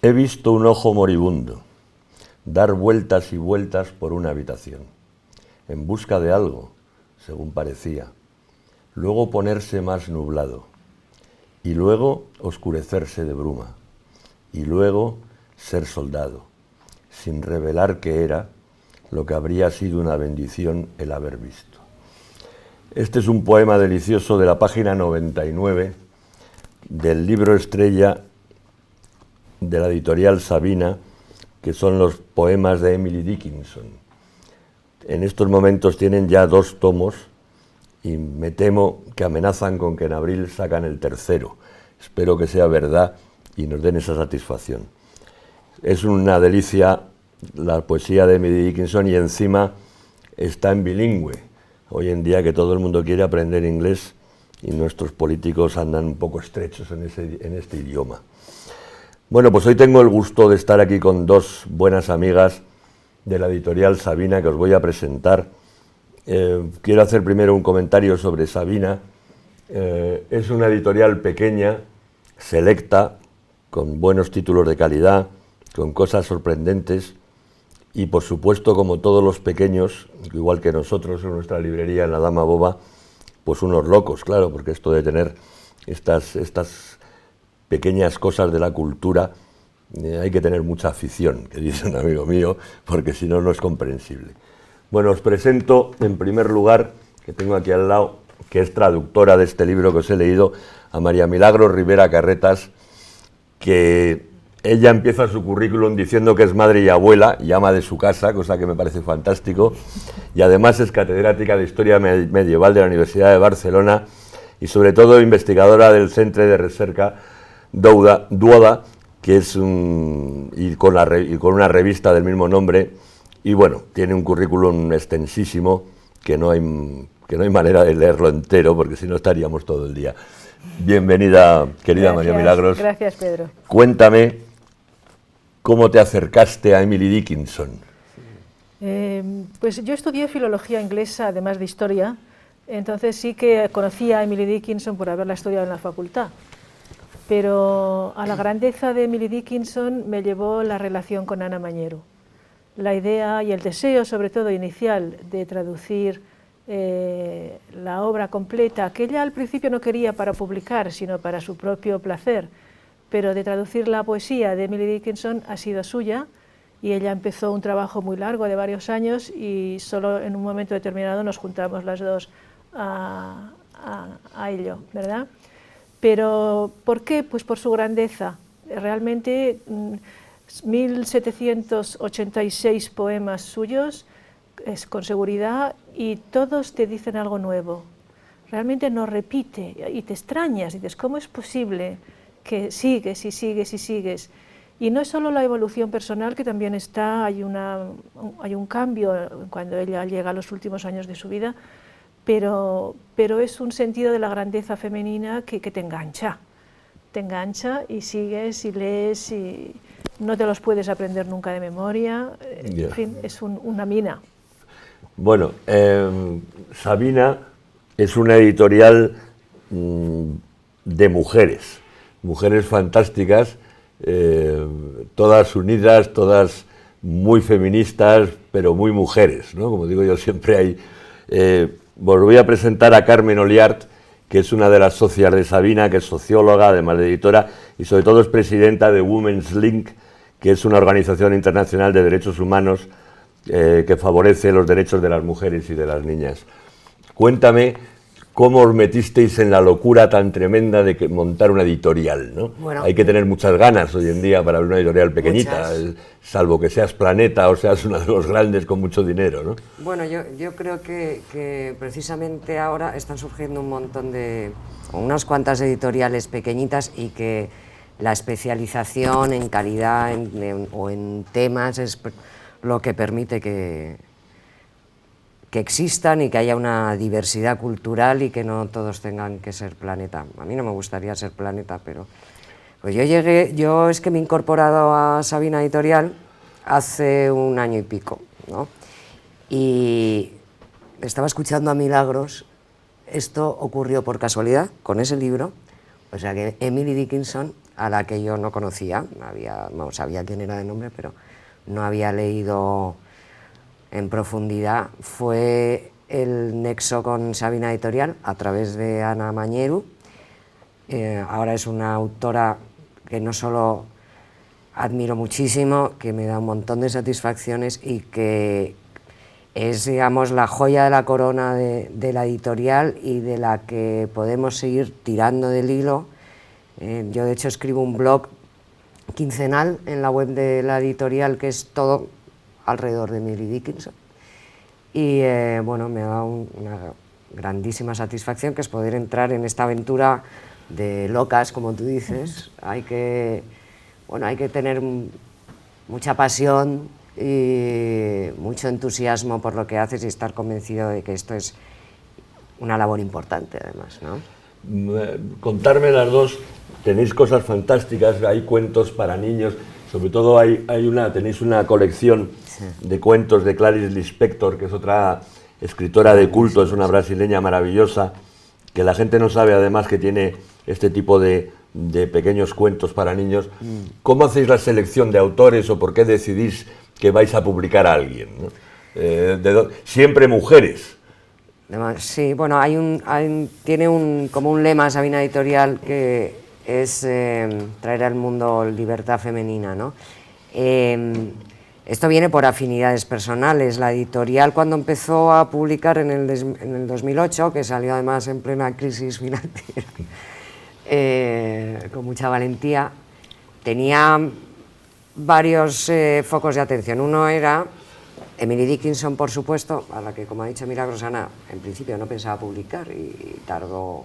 He visto un ojo moribundo dar vueltas y vueltas por una habitación, en busca de algo, según parecía, luego ponerse más nublado, y luego oscurecerse de bruma, y luego ser soldado, sin revelar que era lo que habría sido una bendición el haber visto. Este es un poema delicioso de la página 99 del libro estrella de la editorial Sabina, que son los poemas de Emily Dickinson. En estos momentos tienen ya 2 tomos y me temo que amenazan con que en abril sacan el tercero. Espero que sea verdad y nos den esa satisfacción. Es una delicia la poesía de Emily Dickinson y encima está en bilingüe. Hoy en día que todo el mundo quiere aprender inglés y nuestros políticos andan un poco estrechos en este idioma. Bueno, pues hoy tengo el gusto de estar aquí con 2 buenas amigas de la editorial Sabina que os voy a presentar. Quiero hacer primero un comentario sobre Sabina. Es una editorial pequeña, selecta, con buenos títulos de calidad, con cosas sorprendentes y por supuesto, como todos los pequeños, igual que nosotros en nuestra librería en la Dama Boba, pues unos locos, claro, porque esto de tener estas pequeñas cosas de la cultura, hay que tener mucha afición, que dice un amigo mío, porque si no, no es comprensible. Bueno, os presento en primer lugar, que tengo aquí al lado, que es traductora de este libro que os he leído, a María Milagros Rivera Carretas, que ella empieza su currículum diciendo que es madre y abuela y ama de su casa, cosa que me parece fantástico, y además es catedrática de Historia Medieval de la Universidad de Barcelona y sobre todo investigadora del Centre de Recerca Duoda, que es con una revista del mismo nombre, y bueno, tiene un currículum extensísimo que no hay manera de leerlo entero, porque si no estaríamos todo el día. Bienvenida, querida María Milagros. Gracias, Pedro. Cuéntame cómo te acercaste a Emily Dickinson. Pues yo estudié filología inglesa, además de historia, entonces sí que conocía a Emily Dickinson por haberla estudiado en la facultad. Pero a la grandeza de Emily Dickinson me llevó la relación con Ana Mañero. La idea y el deseo, sobre todo inicial, de traducir la obra completa, que ella al principio no quería para publicar, sino para su propio placer, pero de traducir la poesía de Emily Dickinson ha sido suya, y ella empezó un trabajo muy largo de varios años y solo en un momento determinado nos juntamos las dos a ello, ¿verdad? Pero, ¿por qué? Pues por su grandeza. Realmente 1786 poemas suyos, con seguridad, y todos te dicen algo nuevo. Realmente no repite y te extrañas, dices, ¿cómo es posible que sigues y sigues y sigues? Y no es solo la evolución personal, que también está, hay un cambio cuando ella llega a los últimos años de su vida, pero es un sentido de la grandeza femenina que te engancha y sigues y lees y no te los puedes aprender nunca de memoria, en fin, es una mina. Bueno, Sabina es una editorial de mujeres fantásticas, todas unidas, todas muy feministas, pero muy mujeres, ¿no? Como digo yo, siempre hay... os voy a presentar a Carmen Oliart, que es una de las socias de Sabina, que es socióloga, además de editora, y sobre todo es presidenta de Women's Link, que es una organización internacional de derechos humanos que favorece los derechos de las mujeres y de las niñas. Cuéntame cómo os metisteis en la locura tan tremenda de montar una editorial, ¿no? Bueno, hay que tener muchas ganas hoy en día para abrir una editorial pequeñita, salvo que seas Planeta o seas uno de los grandes con mucho dinero, ¿no? Bueno, yo creo que precisamente ahora están surgiendo un montón de... unas cuantas editoriales pequeñitas y que la especialización en calidad o en temas es lo que permite que existan y que haya una diversidad cultural y que no todos tengan que ser Planeta. A mí no me gustaría ser Planeta, pero... Pues yo es que me he incorporado a Sabina Editorial hace 1 año y pico, ¿no? Y estaba escuchando a Milagros, esto ocurrió por casualidad con ese libro, o sea que Emily Dickinson a la que yo no conocía, sabía quién era de nombre, pero no había leído en profundidad, fue el nexo con Sabina Editorial a través de Ana Mañeru. Ahora es una autora que no solo admiro muchísimo, que me da un montón de satisfacciones y que es, digamos, la joya de la corona de la editorial y de la que podemos seguir tirando del hilo. Yo de hecho escribo un blog quincenal en la web de la editorial que es todo alrededor de Emily Dickinson y bueno, me ha dado una grandísima satisfacción, que es poder entrar en esta aventura de locas, como tú dices. Hay que tener mucha pasión y mucho entusiasmo por lo que haces y estar convencido de que esto es una labor importante, además, ¿no? Contarme las dos, tenéis cosas fantásticas, hay cuentos para niños, sobre todo tenéis una colección de cuentos de Clarice Lispector, que es otra escritora de culto, es una brasileña maravillosa, que la gente no sabe además que tiene este tipo de pequeños cuentos para niños. ¿Cómo hacéis la selección de autores o por qué decidís que vais a publicar a alguien, ¿no? Siempre mujeres. Sí, bueno, tiene como un lema Sabina Editorial que es traer al mundo libertad femenina, ¿no? Esto viene por afinidades personales. La editorial, cuando empezó a publicar en el 2008, que salió además en plena crisis financiera, con mucha valentía, tenía varios focos de atención. Uno era Emily Dickinson, por supuesto, a la que, como ha dicho Milagros, Ana en principio no pensaba publicar y tardó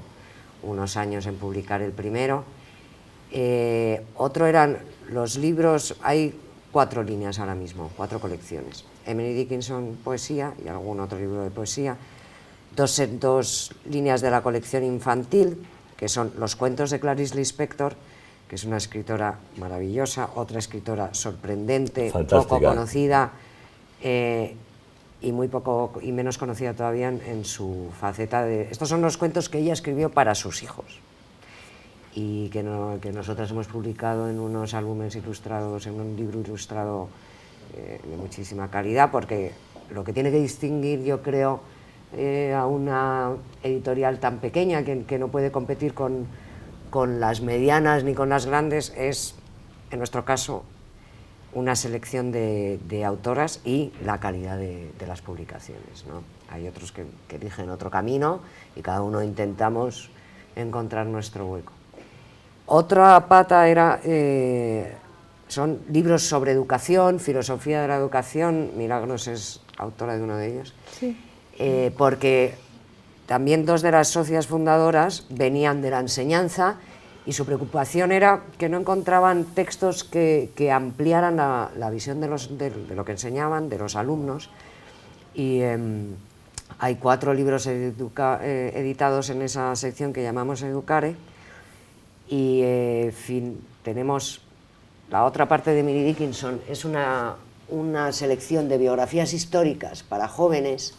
unos años en publicar el primero. Otro eran los libros. Hay 4 líneas ahora mismo, 4 colecciones. Emily Dickinson, poesía, y algún otro libro de poesía. Dos líneas de la colección infantil, que son los cuentos de Clarice Lispector, que es una escritora maravillosa, otra escritora sorprendente, fantástica, poco conocida, y menos conocida todavía en su faceta de... Estos son los cuentos que ella escribió para sus hijos y que nosotras hemos publicado en unos álbumes ilustrados, en un libro ilustrado de muchísima calidad, porque lo que tiene que distinguir, yo creo, a una editorial tan pequeña que no puede competir con las medianas ni con las grandes es, en nuestro caso, una selección de autoras y la calidad de las publicaciones, ¿no? Hay otros que eligen otro camino y cada uno intentamos encontrar nuestro hueco. Otra pata son libros sobre educación, filosofía de la educación. Milagros es autora de uno de ellos. Sí. Porque también 2 de las socias fundadoras venían de la enseñanza y su preocupación era que no encontraban textos que ampliaran la visión de lo que enseñaban, de los alumnos. Y hay 4 libros editados en esa sección que llamamos Educare. Y tenemos la otra parte de Emily Dickinson, es una selección de biografías históricas para jóvenes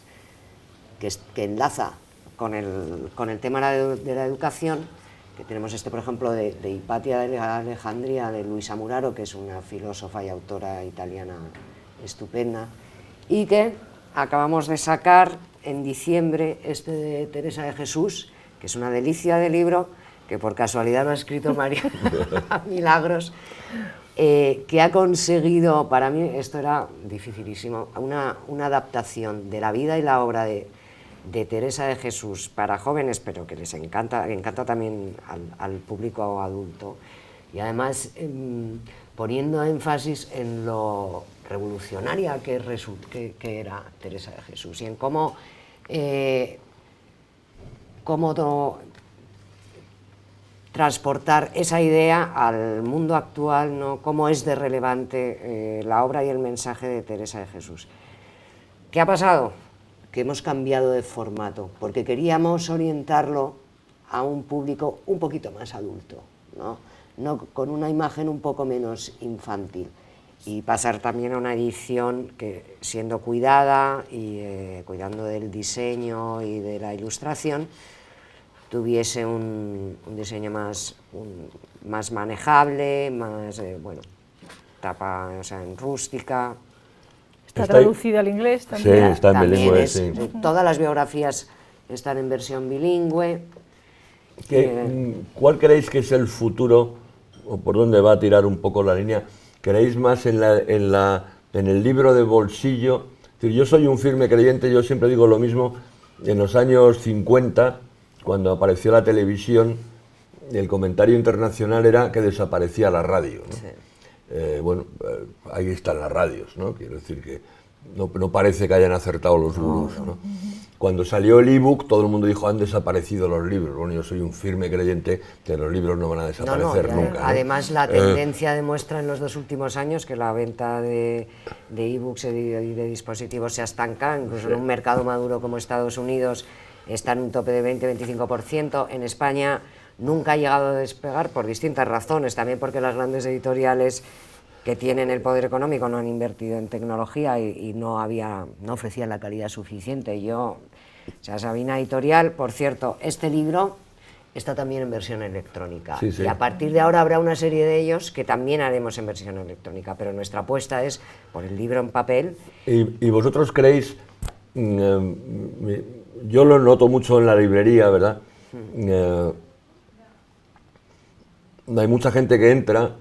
que enlaza con el tema de la educación, que tenemos por ejemplo, de Hipatia de Alejandría, de Luisa Muraro, que es una filósofa y autora italiana estupenda, y que acabamos de sacar en diciembre de Teresa de Jesús, que es una delicia de libro, que por casualidad lo ha escrito María Milagros, que ha conseguido, para mí esto era dificilísimo, una adaptación de la vida y la obra de Teresa de Jesús para jóvenes, pero que les encanta también al público adulto, y además poniendo énfasis en lo revolucionaria que era Teresa de Jesús y en cómo transportar esa idea al mundo actual, ¿no? Cómo es de relevante la obra y el mensaje de Teresa de Jesús. ¿Qué ha pasado? Que hemos cambiado de formato, porque queríamos orientarlo a un público un poquito más adulto, ¿no? Con una imagen un poco menos infantil, y pasar también a una edición que, siendo cuidada y cuidando del diseño y de la ilustración, tuviese un diseño más más manejable, más, bueno, tapa, o sea, en rústica. Está traducida al inglés también. Sí, está en bilingüe, sí. Todas las biografías están en versión bilingüe. ¿Cuál creéis que es el futuro, o por dónde va a tirar un poco la línea? ¿Creéis más en el libro de bolsillo? Es decir, yo soy un firme creyente, yo siempre digo lo mismo, en los años 50, cuando apareció la televisión, el comentario internacional era que desaparecía la radio, ¿no? Sí. Bueno, ahí están las radios, ¿no? Quiero decir que no parece que hayan acertado los gurús, ¿no? Cuando salió el ebook, todo el mundo dijo, han desaparecido los libros. Bueno, yo soy un firme creyente que los libros no van a desaparecer nunca, ¿no? Además, la tendencia demuestra en los 2 últimos años que la venta de ebooks y de dispositivos se estanca, incluso en un mercado maduro como Estados Unidos está en un tope de 20-25%. En España nunca ha llegado a despegar por distintas razones, también porque las grandes editoriales que tienen el poder económico no han invertido en tecnología y no ofrecían la calidad suficiente. Sabina Editorial, por cierto, este libro está también en versión electrónica, sí. Y a partir de ahora habrá una serie de ellos que también haremos en versión electrónica, pero nuestra apuesta es por el libro en papel. ¿Y vosotros creéis, yo lo noto mucho en la librería, ¿verdad? Hay mucha gente que entra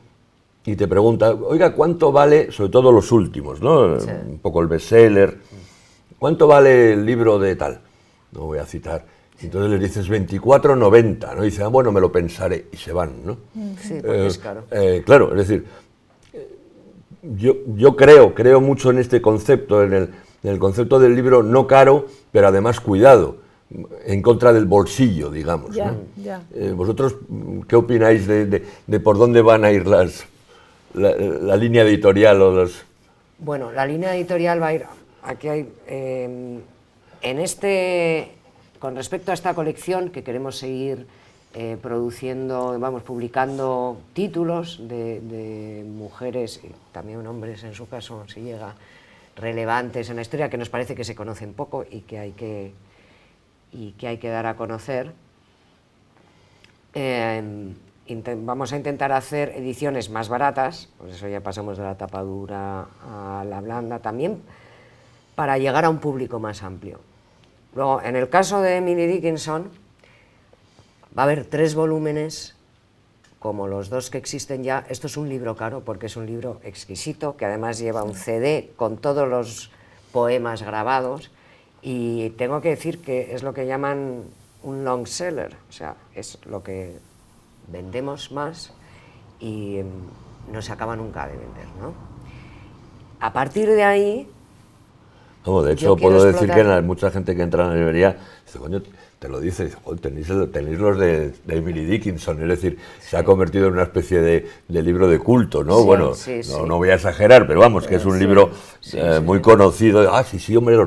y te pregunta, oiga, ¿cuánto vale, sobre todo los últimos, ¿no? Sí. Un poco el bestseller, ¿cuánto vale el libro de tal? No voy a citar. Entonces les dices 24,90, ¿no? Y dicen, bueno, me lo pensaré, y se van, ¿no? Sí, porque es caro. Claro, es decir, yo creo mucho en este concepto, en el concepto del libro no caro, pero además cuidado, en contra del bolsillo, digamos, ya, ¿no? Ya. ¿Vosotros qué opináis de por dónde van a ir la línea editorial o los...? Bueno, la línea editorial va a ir... Aquí hay... con respecto a esta colección, que queremos seguir publicando títulos de mujeres, y también hombres en su caso, si llega, relevantes en la historia, que nos parece que se conocen poco y que hay que dar a conocer. Vamos a intentar hacer ediciones más baratas, por eso ya pasamos de la tapadura a la blanda también, para llegar a un público más amplio. Luego, en el caso de Emily Dickinson, va a haber 3 volúmenes, como los 2 que existen ya. Esto es un libro caro, porque es un libro exquisito, que además lleva un CD con todos los poemas grabados, y tengo que decir que es lo que llaman un long seller, o sea, es lo que vendemos más y no se acaba nunca de vender, ¿no? A partir de ahí... No, de hecho, puedo decir que hay mucha gente que entra en la librería dice, coño, te lo dice, dice, tenéis los de Emily Dickinson, es decir, se ha convertido en una especie de libro de culto, ¿no? Sí, bueno, sí, sí. No voy a exagerar, pero vamos, que es un libro muy conocido. Ah, sí, hombre,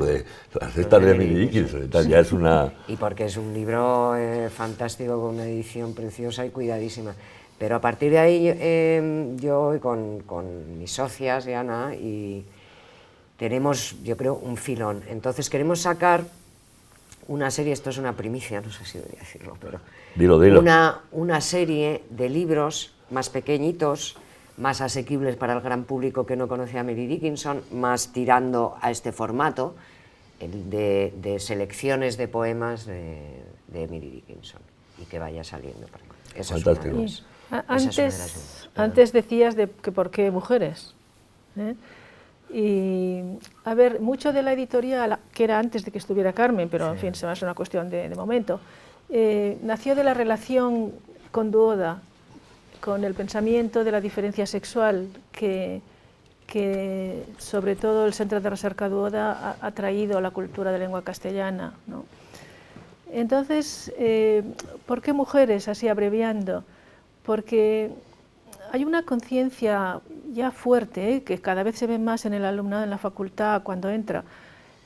las estas de Emily Dickinson y tal, ya es una... Y porque es un libro fantástico, con una edición preciosa y cuidadísima. Pero a partir de ahí, yo con mis socias y Ana, y tenemos, yo creo, un filón. Entonces queremos sacar una serie, esto es una primicia, no sé si debería decirlo, pero... Dilo. Una serie de libros más pequeñitos, más asequibles para el gran público que no conoce a Emily Dickinson, más tirando a este formato de selecciones de poemas de Emily Dickinson, y que vaya saliendo. Esa fantástico. Antes decías que por qué mujeres, ¿eh? Y, a ver, mucho de la editorial, que era antes de que estuviera Carmen, pero en fin, se va a ser una cuestión de momento, nació de la relación con Duoda, con el pensamiento de la diferencia sexual que sobre todo el Centro de Recerca Duoda ha traído a la cultura de lengua castellana, ¿no? Entonces, ¿por qué mujeres, así abreviando? Porque hay una conciencia ya fuerte, que cada vez se ve más en el alumnado en la facultad cuando entra,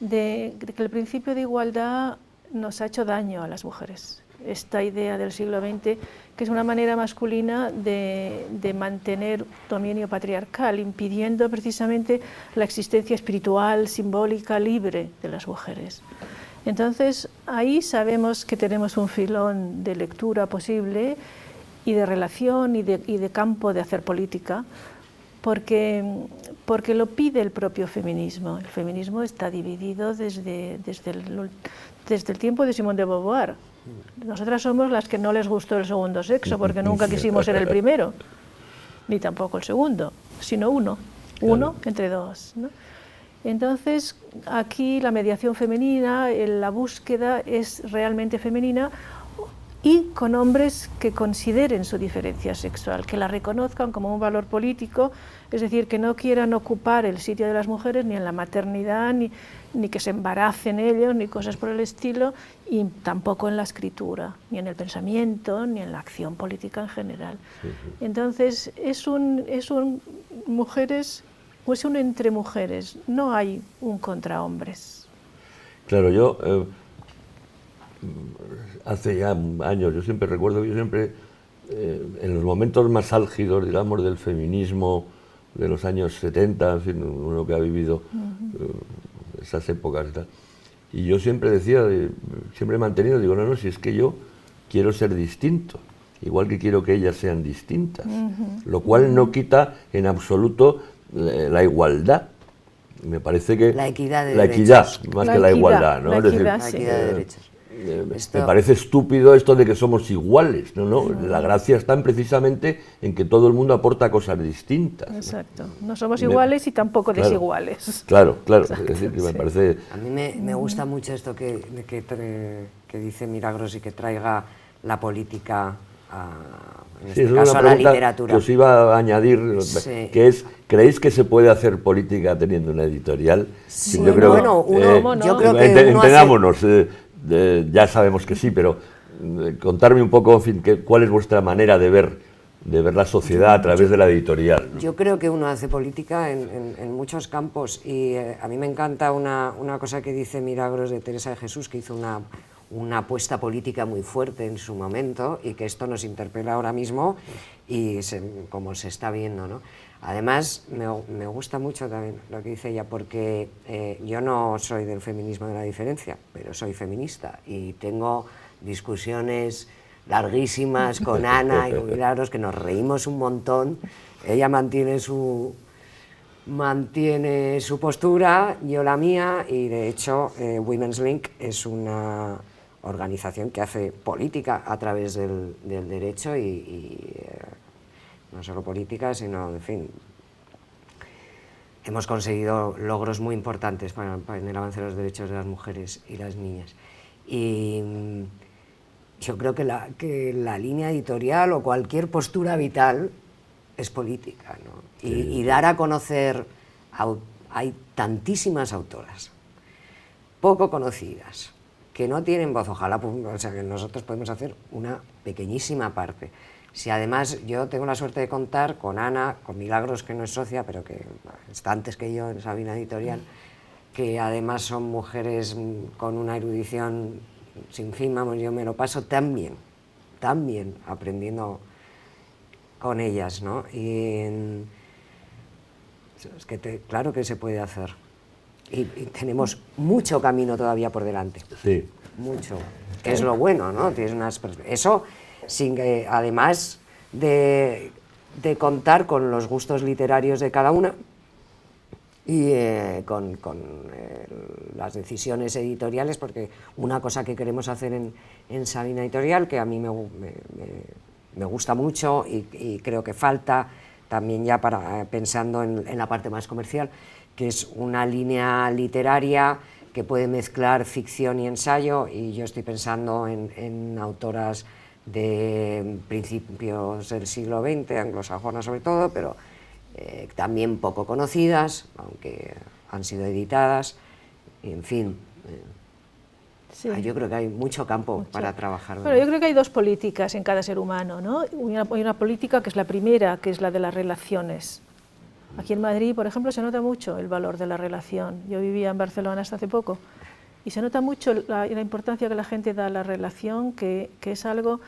de que el principio de igualdad nos ha hecho daño a las mujeres. Esta idea del siglo XX, que es una manera masculina de mantener dominio patriarcal, impidiendo precisamente la existencia espiritual, simbólica, libre de las mujeres. Entonces, ahí sabemos que tenemos un filón de lectura posible, de relación y de campo de hacer política, porque lo pide el propio feminismo. El feminismo está dividido desde el tiempo de Simone de Beauvoir. Nosotras somos las que no les gustó el segundo sexo, porque nunca quisimos ser el primero, ni tampoco el segundo, sino uno entre dos, ¿no? Entonces, aquí la mediación femenina, la búsqueda es realmente femenina, y con hombres que consideren su diferencia sexual, que la reconozcan como un valor político, es decir, que no quieran ocupar el sitio de las mujeres ni en la maternidad, ni que se embaracen ellos, ni cosas por el estilo, y tampoco en la escritura, ni en el pensamiento, ni en la acción política en general. Entonces, es un entre mujeres, no hay un contra hombres. Claro, yo hace ya años, yo siempre recuerdo que en los momentos más álgidos, digamos, del feminismo de los años 70, en fin, uno que ha vivido esas épocas y tal, y yo siempre decía, siempre he mantenido, digo, no, si es que yo quiero ser distinto, igual que quiero que ellas sean distintas, lo cual no quita en absoluto la igualdad. Me parece que la equidad de derechos. Más que la igualdad, ¿no? La equidad, la equidad de derechos. Me parece estúpido esto de que somos iguales, ¿no? La gracia está precisamente en que todo el mundo aporta cosas distintas. Exacto, no somos iguales y tampoco desiguales. Claro, Exacto, es decir, que me parece... A mí me gusta mucho esto que dice Milagros, y que traiga la política en este caso a la literatura. Que os iba a añadir, que es, ¿creéis que se puede hacer política teniendo una editorial? Sí, yo creo, yo creo que entendámonos, ya sabemos que sí, pero contarme un poco, en fin, cuál es vuestra manera de ver la sociedad a través de la editorial, ¿no? Yo creo que uno hace política en muchos campos, y a mí me encanta una cosa que dice Milagros de Teresa de Jesús, que hizo una apuesta política muy fuerte en su momento, y que esto nos interpela ahora mismo y como se está viendo, ¿no? Además, me gusta mucho también lo que dice ella, porque yo no soy del feminismo de la diferencia, pero soy feminista y tengo discusiones larguísimas con Ana y con Milagros, que nos reímos un montón. Ella mantiene su postura, yo la mía, y de hecho Women's Link es una organización que hace política a través del derecho, y no solo política, sino, en fin, hemos conseguido logros muy importantes en el avance de los derechos de las mujeres y las niñas. Y yo creo que la línea editorial o cualquier postura vital es política, ¿no? Y dar a conocer, hay tantísimas autoras poco conocidas que no tienen voz, ojalá, o sea, que nosotros podemos hacer una pequeñísima parte. Si además yo tengo la suerte de contar con Ana, con Milagros, que no es socia, pero que está antes que yo en Sabina Editorial, que además son mujeres con una erudición sin fin, vamos, yo me lo paso tan bien aprendiendo con ellas, ¿no? Y es que claro que se puede hacer. Y tenemos mucho camino todavía por delante. Sí. Mucho. Que es lo bueno, ¿no? Eso, sin que, además de contar con los gustos literarios de cada una y con las decisiones editoriales, porque una cosa que queremos hacer en Sabina Editorial, que a mí me gusta mucho y creo que falta también ya pensando en la parte más comercial, que es una línea literaria que puede mezclar ficción y ensayo, y yo estoy pensando en autoras de principios del siglo XX, anglosajonas sobre todo, pero también poco conocidas, aunque han sido editadas, y en fin. Sí. Yo creo que hay mucho campo para trabajar. Bueno, yo creo que hay dos políticas en cada ser humano, ¿no? Hay una política que es la primera, que es la de las relaciones. Aquí en Madrid, por ejemplo, se nota mucho el valor de la relación. Yo vivía en Barcelona hasta hace poco y se nota mucho la importancia que la gente da a la relación, que es algo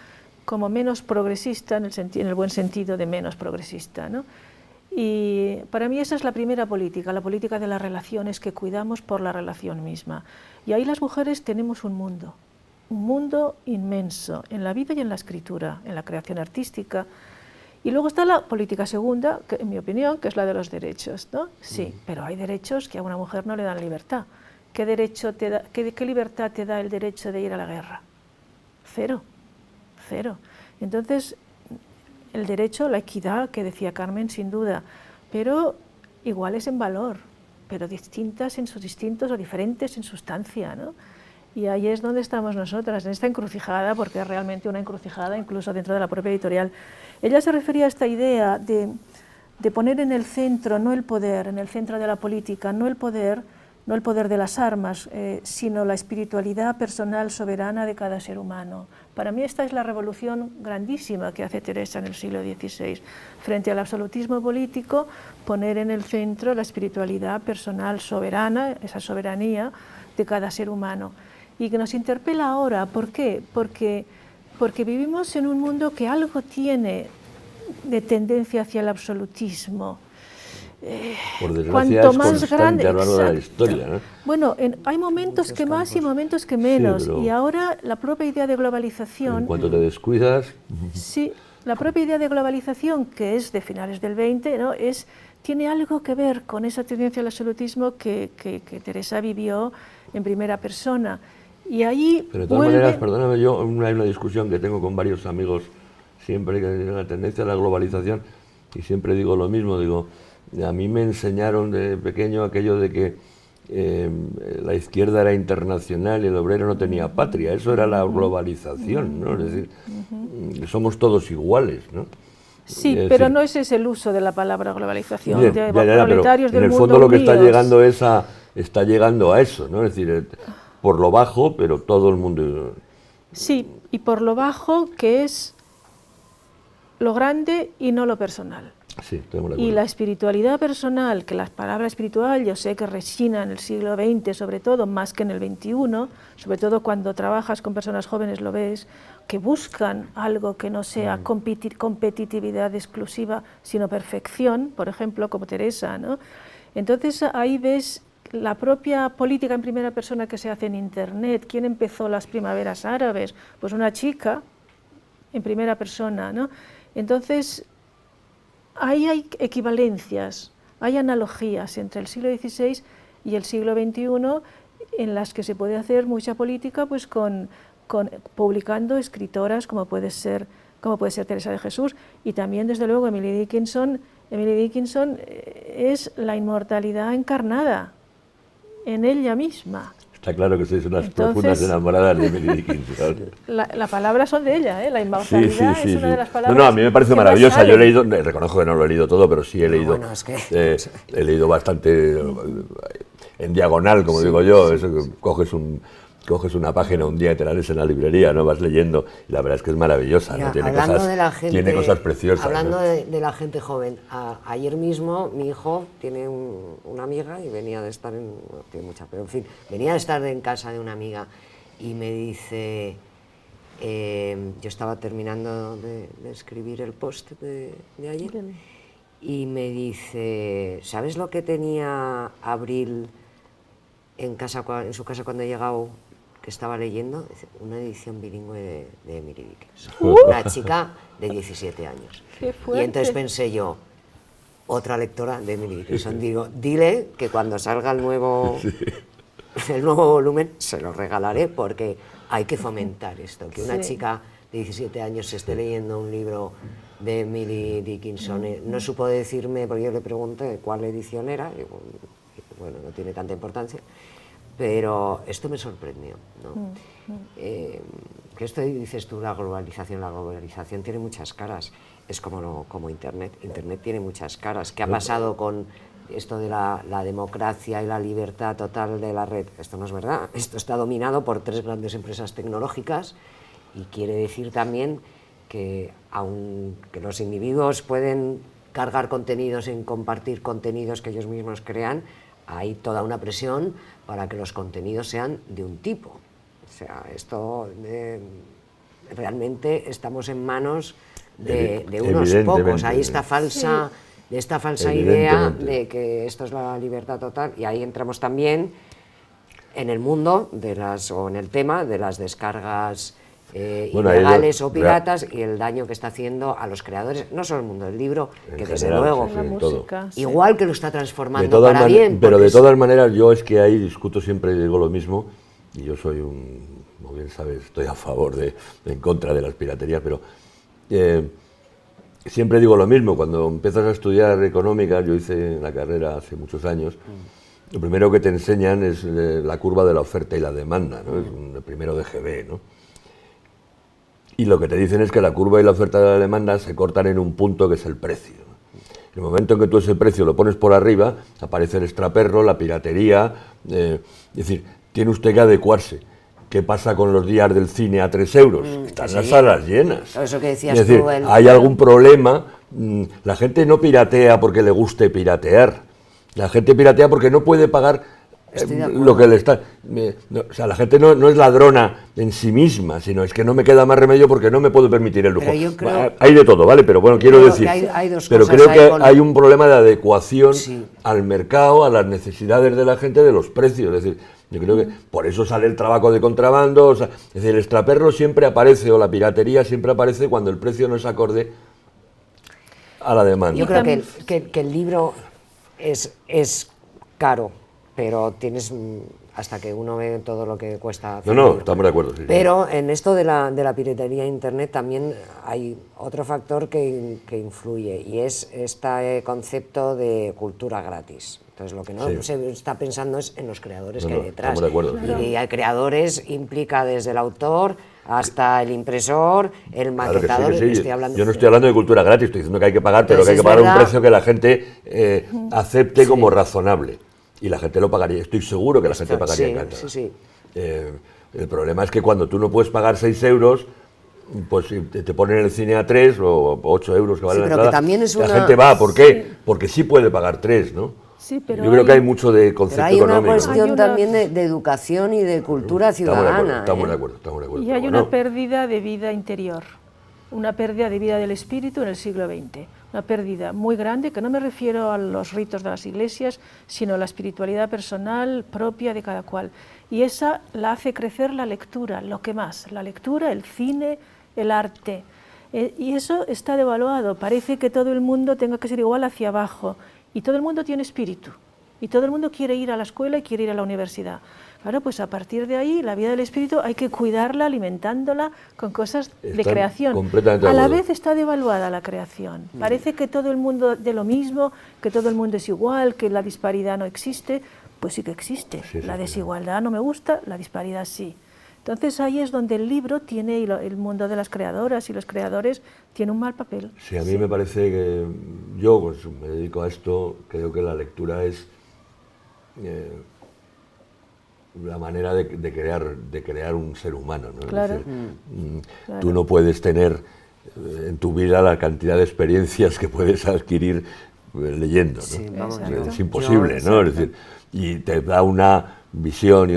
como menos progresista, en el buen sentido de menos progresista, ¿no? Y para mí esa es la primera política, la política de las relaciones, que cuidamos por la relación misma. Y ahí las mujeres tenemos un mundo. un mundo inmenso en la vida y en la escritura, en la creación artística. Y luego está la política segunda, que, en mi opinión, que es la de los derechos, ¿no? Sí, pero hay derechos que a una mujer no le dan libertad. ¿Qué derecho te da, qué libertad te da el derecho de ir a la guerra? Cero, cero. Entonces, el derecho, la equidad, que decía Carmen, sin duda, pero iguales en valor, pero distintas en sus distintos o diferentes en sustancia, ¿no? Y ahí es donde estamos nosotras, en esta encrucijada, porque es realmente una encrucijada incluso dentro de la propia editorial. Ella se refería a esta idea de poner en el centro, no el poder, en el centro de la política, no el poder de las armas, sino la espiritualidad personal soberana de cada ser humano. Para mí esta es la revolución grandísima que hace Teresa en el siglo XVI. Frente al absolutismo político, poner en el centro la espiritualidad personal soberana, esa soberanía de cada ser humano. Y que nos interpela ahora, ¿por qué? Porque vivimos en un mundo que algo tiene de tendencia hacia el absolutismo. Por desgracia Cuanto es más constante grande, a lo largo de la exacto. historia, ¿no? Bueno, hay momentos que más y momentos que menos, Sí, pero y ahora la propia idea de globalización... en cuanto te descuidas... Sí, la propia idea de globalización, que es de finales del 20, ¿no? Tiene algo que ver con esa tendencia al absolutismo que Teresa vivió en primera persona. Y ahí Pero de todas maneras, perdóname, hay una discusión que tengo con varios amigos siempre, que tienen la tendencia a la globalización, y siempre digo lo mismo, digo, a mí me enseñaron de pequeño aquello de que la izquierda era internacional y el obrero no tenía patria, eso era la globalización, ¿no? Es decir, somos todos iguales, ¿no? Sí, es pero decir, no es ese el uso de la palabra globalización, bien, de pero proletarios del en el mundo fondo lo que está unidos. llegando está llegando a eso, ¿no? Es decir, por lo bajo, pero todo el mundo... Sí, y por lo bajo, que es lo grande y no lo personal. Sí, estamos de Y acuerdo. la espiritualidad personal, que la palabra espiritual yo sé que resina en el siglo XX sobre todo, más que en el XXI, sobre todo cuando trabajas con personas jóvenes lo ves, que buscan algo que no sea competitividad exclusiva, sino perfección, por ejemplo, como Teresa, ¿no? Entonces ahí ves la propia política en primera persona que se hace en Internet. ¿Quién empezó las primaveras árabes? Pues una chica en primera persona, ¿no? Entonces, ahí hay equivalencias, hay analogías entre el siglo XVI y el siglo XXI en las que se puede hacer mucha política pues publicando escritoras como puede ser Teresa de Jesús, y también desde luego Emily Dickinson. Emily Dickinson es la inmortalidad encarnada en ella misma. Está claro que sois unas Entonces, profundas enamoradas de Emily Dickinson. La palabra son de ella, la inmortalidad es una de las palabras. No, a mí me parece que más maravillosa. Yo he salen. leído, reconozco que no lo he leído todo, pero sí he leído, bueno, es que... he leído bastante en diagonal, como digo yo. Eso que coges una página un día y te la lees en la librería, ¿no? Vas leyendo, y la verdad es que es maravillosa, Mira, ¿no? Tiene hablando cosas preciosas. Hablando ¿no? de la gente joven, ayer mismo mi hijo tiene una amiga y venía de estar no tiene mucha, pero en fin, venía de estar en casa de una amiga y me dice, yo estaba terminando de escribir el post de ayer, y me dice, ¿sabes lo que tenía Abril en su casa cuando he llegado? Que estaba leyendo una edición bilingüe de Emily Dickinson, una chica de 17 años. ¡Qué fuerte! Y entonces pensé yo, otra lectora de Emily Dickinson, digo, dile que cuando salga el nuevo volumen se lo regalaré, porque hay que fomentar esto, que una chica de 17 años se esté leyendo un libro de Emily Dickinson. No supo decirme, porque yo le pregunté cuál edición era, y bueno, no tiene tanta importancia, pero esto me sorprendió, ¿no? Que esto dices tú, la globalización tiene muchas caras, es como Internet tiene muchas caras. ¿Qué ha pasado con esto de la democracia y la libertad total de la red? Esto no es verdad, esto está dominado por 3 grandes empresas tecnológicas, y quiere decir también que aunque los individuos pueden cargar contenidos en compartir contenidos que ellos mismos crean, hay toda una presión para que los contenidos sean de un tipo. O sea, esto realmente estamos en manos de unos pocos. Hay esta falsa idea de que esto es la libertad total, y ahí entramos también en el mundo o en el tema de las descargas Bueno, ilegales o piratas y el daño que está haciendo a los creadores, no solo el mundo del libro, que desde luego, La música, sí. igual que lo está transformando todas para bien. pero de todas maneras, yo es que ahí discuto siempre y digo lo mismo, y yo soy como bien sabes, estoy a favor en contra de las piraterías, pero siempre digo lo mismo. Cuando empiezas a estudiar económicas, yo hice la carrera hace muchos años, lo primero que te enseñan es la curva de la oferta y la demanda, ¿no? Es el primero de GB, ¿no? Y lo que te dicen es que la curva y la oferta de la demanda se cortan en un punto que es el precio. En el momento en que tú ese precio lo pones por arriba, aparece el extraperro, la piratería, es decir, tiene usted que adecuarse. ¿Qué pasa con los días del cine a 3 euros? Están las salas llenas. Eso que decías es decir, tú, hay algún problema. La gente no piratea porque le guste piratear. La gente piratea porque no puede pagar lo que le está... o sea, la gente no es ladrona en sí misma, sino es que no me queda más remedio porque no me puedo permitir el lujo. Pero yo creo, hay de todo, ¿vale? Pero bueno, quiero decir... Hay dos pero cosas creo que con... hay un problema de adecuación Sí. al mercado, a las necesidades de la gente, de los precios. Es decir, yo creo que por eso sale el trabajo de contrabando. O sea, es decir, el extraperro siempre aparece, o la piratería siempre aparece cuando el precio no es acorde a la demanda. Yo creo que el libro es caro, pero tienes hasta que uno ve todo lo que cuesta hacer. No, estamos de acuerdo. Sí, pero en esto de la piratería de Internet también hay otro factor que influye, y es este concepto de cultura gratis. Entonces lo que no se está pensando es en los creadores que hay detrás. Estamos de acuerdo. Y hay creadores, implica desde el autor hasta el impresor, el maquetador. Claro que sí. Estoy hablando... Yo no estoy hablando de cultura gratis, estoy diciendo que hay que pagar, pero que hay que es pagar verdad. un precio que la gente acepte como razonable. Y la gente lo pagaría, estoy seguro que la gente pagaría encantada. Sí. El problema es que cuando tú no puedes pagar 6 euros, pues te ponen el cine a 3 o 8 euros que vale la pero entrada, que también es la una... gente va. ¿Por qué? Porque sí puede pagar 3, ¿no? Sí, pero yo creo que hay mucho de concepto Pero hay una económico. cuestión también de educación y de cultura ciudadana. Estamos de acuerdo. Y hay una pérdida de vida interior, una pérdida de vida del espíritu en el siglo XX, una pérdida muy grande, que no me refiero a los ritos de las iglesias, sino a la espiritualidad personal propia de cada cual. Y esa la hace crecer la lectura, lo que más, la lectura, el cine, el arte. Y eso está devaluado, parece que todo el mundo tenga que ser igual hacia abajo, y todo el mundo tiene espíritu, y todo el mundo quiere ir a la escuela y quiere ir a la universidad. Claro, pues a partir de ahí, la vida del espíritu hay que cuidarla, alimentándola con cosas de creación. A la vez está devaluada la creación. Parece que todo el mundo de lo mismo, que todo el mundo es igual, que la disparidad no existe. Pues sí que existe. La desigualdad no me gusta, la disparidad sí. Entonces ahí es donde el libro tiene, y el mundo de las creadoras y los creadores tiene un mal papel. Sí, a mí me parece que yo pues, me dedico a esto, creo que la lectura es la manera de crear un ser humano, ¿no? Claro. Es decir, tú no puedes tener en tu vida la cantidad de experiencias que puedes adquirir leyendo, ¿no? Sí, vamos, es imposible, ¿no? Es decir, y te da una visión y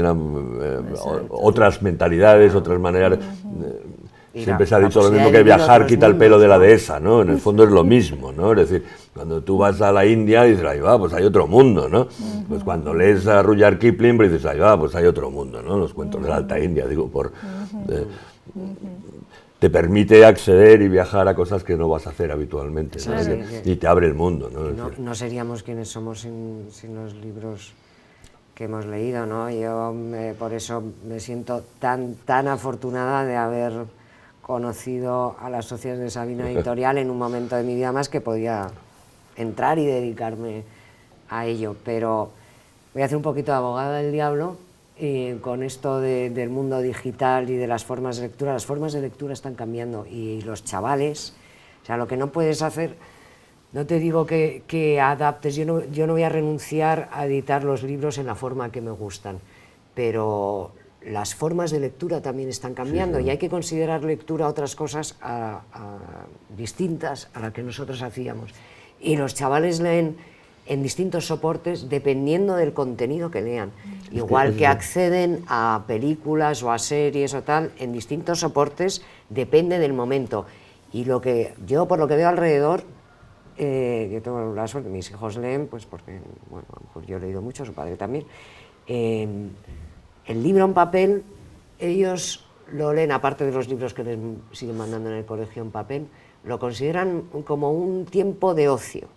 otras mentalidades, otras maneras. Siempre se ha dicho lo mismo que viajar quita el pelo de la dehesa, ¿no? En el fondo es lo mismo, ¿no? Es decir, cuando tú vas a la India dices, ahí va, pues hay otro mundo, ¿no? Pues cuando lees a Rudyard Kipling pues dices, ahí va, pues hay otro mundo, ¿no? Los cuentos de la Alta India, digo, te permite acceder y viajar a cosas que no vas a hacer habitualmente, ¿no? Y te abre el mundo, ¿no? No seríamos quienes somos sin los libros que hemos leído, ¿no? Yo por eso me siento tan afortunada de haber conocido a las socias de Sabina Editorial en un momento de mi vida más que podía entrar y dedicarme a ello. Pero voy a hacer un poquito de abogada del diablo con esto del mundo digital y de las formas de lectura. Las formas de lectura están cambiando y los chavales, o sea, lo que no puedes hacer, no te digo que adaptes, yo no voy a renunciar a editar los libros en la forma que me gustan, pero las formas de lectura también están cambiando y hay que considerar lectura otras cosas distintas a las que nosotros hacíamos. Y los chavales leen en distintos soportes dependiendo del contenido que lean. Igual que acceden a películas o a series o tal, en distintos soportes depende del momento. Y yo por lo que veo alrededor, yo tengo la suerte, mis hijos leen, pues porque, bueno, pues yo he leído mucho, su padre también, el libro en papel, ellos lo leen, aparte de los libros que les siguen mandando en el colegio en papel, lo consideran como un tiempo de ocio.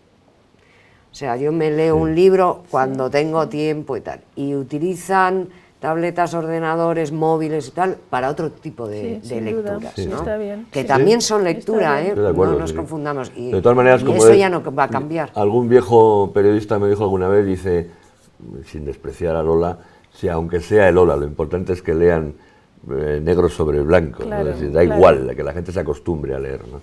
O sea, yo me leo un libro cuando tengo tiempo y tal, y utilizan tabletas, ordenadores, móviles y tal, para otro tipo de lecturas, sí, ¿no? está bien. Que también son lectura, Estoy de acuerdo, no nos sí. confundamos. Y, de todas maneras, y como eso ya no va a cambiar. Algún viejo periodista me dijo alguna vez, dice, sin despreciar a Lola, si aunque sea el Lola, lo importante es que lean negro sobre blanco, Claro, ¿no? Es decir, da claro. igual, que la gente se acostumbre a leer, ¿no?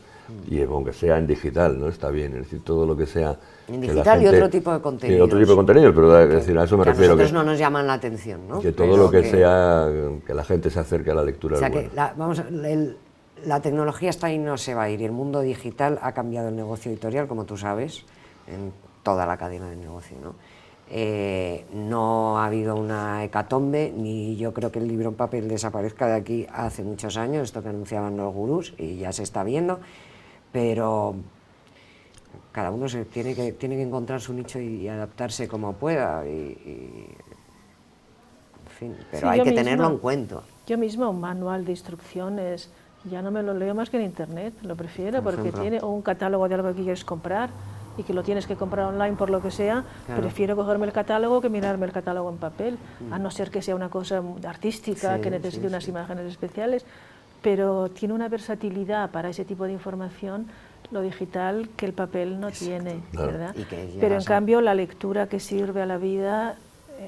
Y aunque sea en digital, ¿no? Está bien, es decir, todo lo que sea... En que la digital y gente- otro tipo de contenidos. Sí, otro tipo de contenidos, pero es decir, a eso me Que a refiero. nosotros no nos llaman la atención, ¿no? Que todo Pero lo que sea, que la gente se acerque a la lectura O sea es que bueno. la tecnología está ahí y no se va a ir. Y el mundo digital ha cambiado el negocio editorial, como tú sabes, en toda la cadena de negocio, ¿no? No ha habido una hecatombe, ni yo creo que el libro en papel desaparezca de aquí hace muchos años, esto que anunciaban los gurús, y ya se está viendo, pero cada uno tiene que encontrar su nicho y adaptarse como pueda, en fin, pero Sí, hay yo que misma. tenerlo en cuenta. Yo misma un manual de instrucciones, ya no me lo leo más que en internet, lo prefiero Por porque ejemplo. tiene o un catálogo de algo que quieres comprar y que lo tienes que comprar online por lo que sea, Claro. prefiero cogerme el catálogo que mirarme el catálogo en papel, a no ser que sea una cosa artística, Sí, que necesite sí, unas sí. imágenes especiales, pero tiene una versatilidad para ese tipo de información, lo digital, que el papel no tiene, claro. ¿verdad? Y que Pero en llegas a- cambio la lectura que sirve a la vida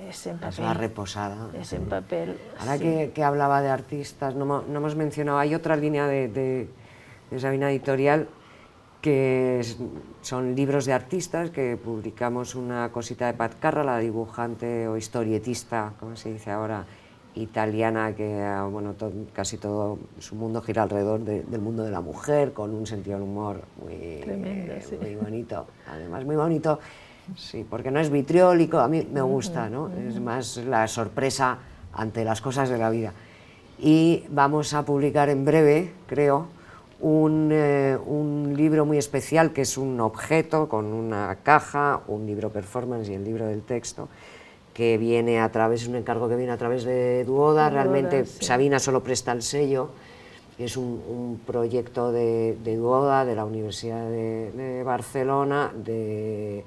es en Es papel. la reposada. Es en papel. Ahora sí. que hablaba de artistas, no hemos mencionado, hay otra línea de Sabina Editorial que son libros de artistas, que publicamos una cosita de Pat Carra, la dibujante o historietista, como se dice ahora, italiana, que bueno, casi todo su mundo gira alrededor del mundo de la mujer, con un sentido del humor Tremendo, sí. muy bonito, además muy bonito. Sí, porque no es vitriólico, a mí me gusta, ¿no? Es más la sorpresa ante las cosas de la vida. Y vamos a publicar en breve, creo, un libro muy especial, que es un objeto con una caja, un libro performance y el libro del texto, que viene a través, es un encargo que viene a través de Duoda. Realmente sí. Sabina solo presta el sello. Es un proyecto de Duoda, de la Universidad de Barcelona, de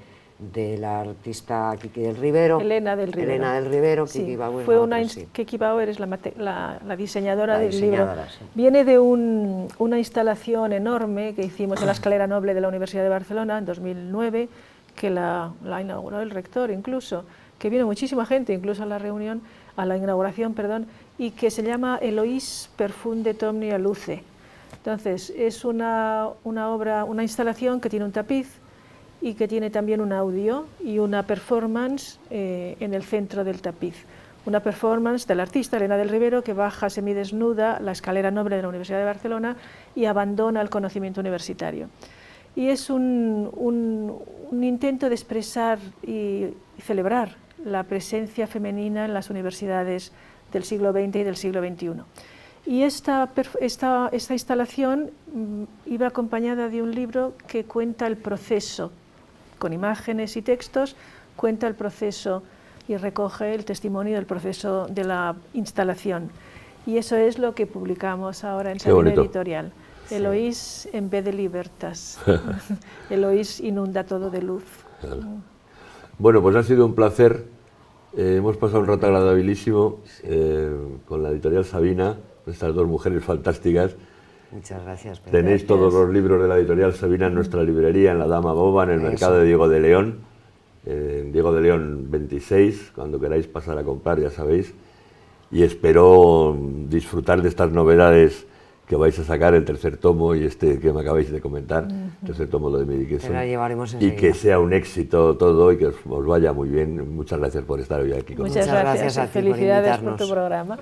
la artista Kiki del Rivero. Elena del Rivero. Elena del Rivero, Sí, Kiki Bauer, fue la una otra, sí. Kiki Bauer es la diseñadora La del diseñadora, libro. sí. Viene de una instalación enorme que hicimos en la Escalera Noble de la Universidad de Barcelona en 2009, que la inauguró el rector incluso, que vino muchísima gente incluso a la reunión, a la inauguración, perdón, y que se llama Eloís Perfunde Tomnia Luce. Entonces, es una obra, una instalación que tiene un tapiz y que tiene también un audio y una performance en el centro del tapiz. Una performance del artista Elena del Rivero, que baja semidesnuda la escalera noble de la Universidad de Barcelona y abandona el conocimiento universitario. Y es un intento de expresar y celebrar la presencia femenina en las universidades del siglo XX y del siglo XXI. Y esta instalación iba acompañada de un libro que cuenta el proceso, con imágenes y textos, cuenta el proceso y recoge el testimonio del proceso de la instalación. Y eso es lo que publicamos ahora en Sabina Editorial. Eloís en vez de libertas. Eloís inunda todo de luz. Bueno, pues ha sido un placer. Hemos pasado un rato agradabilísimo con la editorial Sabina, estas dos mujeres fantásticas. Muchas gracias, Pedro. Tenéis todos los libros de la editorial Sabina en nuestra librería, en la Dama Boba, en el mercado de Diego de León, Diego de León 26, cuando queráis pasar a comprar, ya sabéis. Y espero disfrutar de estas novedades que vais a sacar, el tercer tomo y este que me acabáis de comentar, el tercer tomo lo de Emily Dickinson. Te la llevaremos y enseguida. que sea un éxito todo y que os vaya muy bien. Muchas gracias por estar hoy aquí con nosotros. Muchas gracias a ti por felicidades por invitarnos. tu programa.